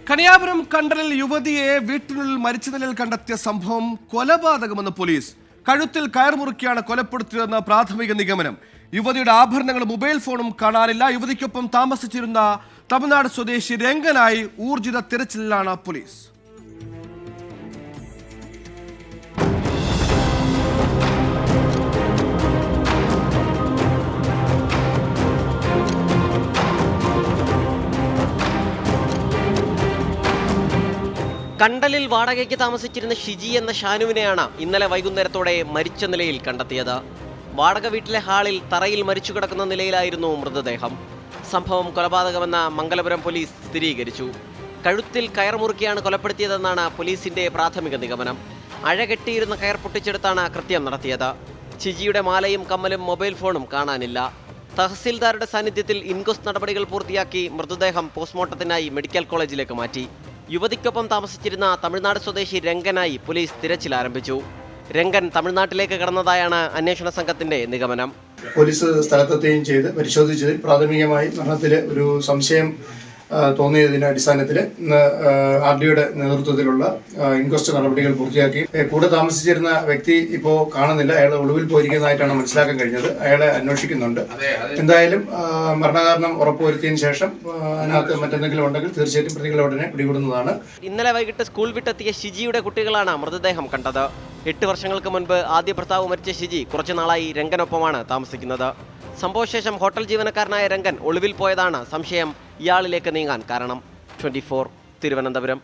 കണിയാപുരം കണ്ടലിൽ യുവതിയെ വീട്ടിനുള്ളിൽ മരിച്ച നിലയിൽ കണ്ടെത്തിയ സംഭവം കൊലപാതകമെന്ന് പോലീസ്. കഴുത്തിൽ കയർമുറുക്കിയാണ് കൊലപ്പെടുത്തിയതെന്ന് പ്രാഥമിക നിഗമനം. യുവതിയുടെ ആഭരണങ്ങളും മൊബൈൽ ഫോണും കാണാനില്ല. യുവതിക്കൊപ്പം താമസിച്ചിരുന്ന തമിഴ്നാട് സ്വദേശി രംഗനായി ഊർജിത തിരച്ചിലിലാണ് പോലീസ്. കണ്ടലിൽ വാടകയ്ക്ക് താമസിച്ചിരുന്ന ഷിജി എന്ന ഷാനുവിനെയാണ് ഇന്നലെ വൈകുന്നേരത്തോടെ മരിച്ച നിലയിൽ കണ്ടെത്തിയത്. വാടക വീട്ടിലെ ഹാളിൽ തറയിൽ മരിച്ചു കിടക്കുന്ന നിലയിലായിരുന്നു മൃതദേഹം. സംഭവം കൊലപാതകമെന്ന് മംഗലപുരം പോലീസ് സ്ഥിരീകരിച്ചു. കഴുത്തിൽ കയർ മുറുക്കിയാണ് കൊലപ്പെടുത്തിയതെന്നാണ് പോലീസിന്റെ പ്രാഥമിക നിഗമനം. അഴകെട്ടിയിരുന്ന കയർ പൊട്ടിച്ചെടുത്താണ് കൃത്യം നടത്തിയത്. ഷിജിയുടെ മാലയും കമ്മലും മൊബൈൽ ഫോണും കാണാനില്ല. തഹസിൽദാരുടെ സാന്നിധ്യത്തിൽ ഇൻക്വസ്റ്റ് നടപടികൾ പൂർത്തിയാക്കി മൃതദേഹം പോസ്റ്റ്മോർട്ടത്തിനായി മെഡിക്കൽ കോളേജിലേക്ക് മാറ്റി. യുവതിക്കൊപ്പം താമസിച്ചിരുന്ന തമിഴ്നാട് സ്വദേശി രംഗനായി പോലീസ് തിരച്ചിൽ ആരംഭിച്ചു. രംഗൻ തമിഴ്നാട്ടിലേക്ക് കടന്നതായാണ് അന്വേഷണ സംഘത്തിന്റെ നിഗമനം. പോലീസ് സ്ഥലത്തെത്തുകയും ചെയ്ത് പരിശോധിച്ചതിൽ പ്രാഥമികമായി മരണത്തിൽ ഒരു സംശയം തോന്നിയതിന്റെ അടിസ്ഥാനത്തിൽ ആർഡിയുടെ നേതൃത്വത്തിലുള്ള ഇൻക്വസ്റ്റ് നടപടികൾ പൂർത്തിയാക്കി. കൂടെ താമസിച്ചിരുന്ന വ്യക്തി ഇപ്പോൾ കാണുന്നില്ല. അയാൾ ഒളിവിൽ പോയിരിക്കുന്നതായിട്ടാണ് മനസ്സിലാക്കാൻ കഴിഞ്ഞത്. അയാളെ അന്വേഷിക്കുന്നുണ്ട്. എന്തായാലും മരണകാരണം ഉറപ്പുവരുത്തിയതിനു ശേഷം അതിനകത്ത് മറ്റെന്തെങ്കിലും ഉണ്ടെങ്കിൽ തീർച്ചയായിട്ടും പ്രതികളെ ഉടനെ പിടികൂടുന്നതാണ്. ഇന്നലെ വൈകിട്ട് സ്കൂൾ വിട്ടെത്തിയ ഷിജിയുടെ കുട്ടികളാണ് മൃതദേഹം കണ്ടത്. 8 വർഷങ്ങൾക്ക് മുൻപ് ആദ്യ ഭർത്താവ് മരിച്ച ഷിജി കുറച്ചുനാളായി രംഗനൊപ്പമാണ് താമസിക്കുന്നത്. സംഭവശേഷം ഹോട്ടൽ ജീവനക്കാരനായ രംഗൻ ഒളിവിൽ പോയതാണ് സംശയം ഇയാളിലേക്ക് നീങ്ങാൻ കാരണം. 24 തിരുവനന്തപുരം.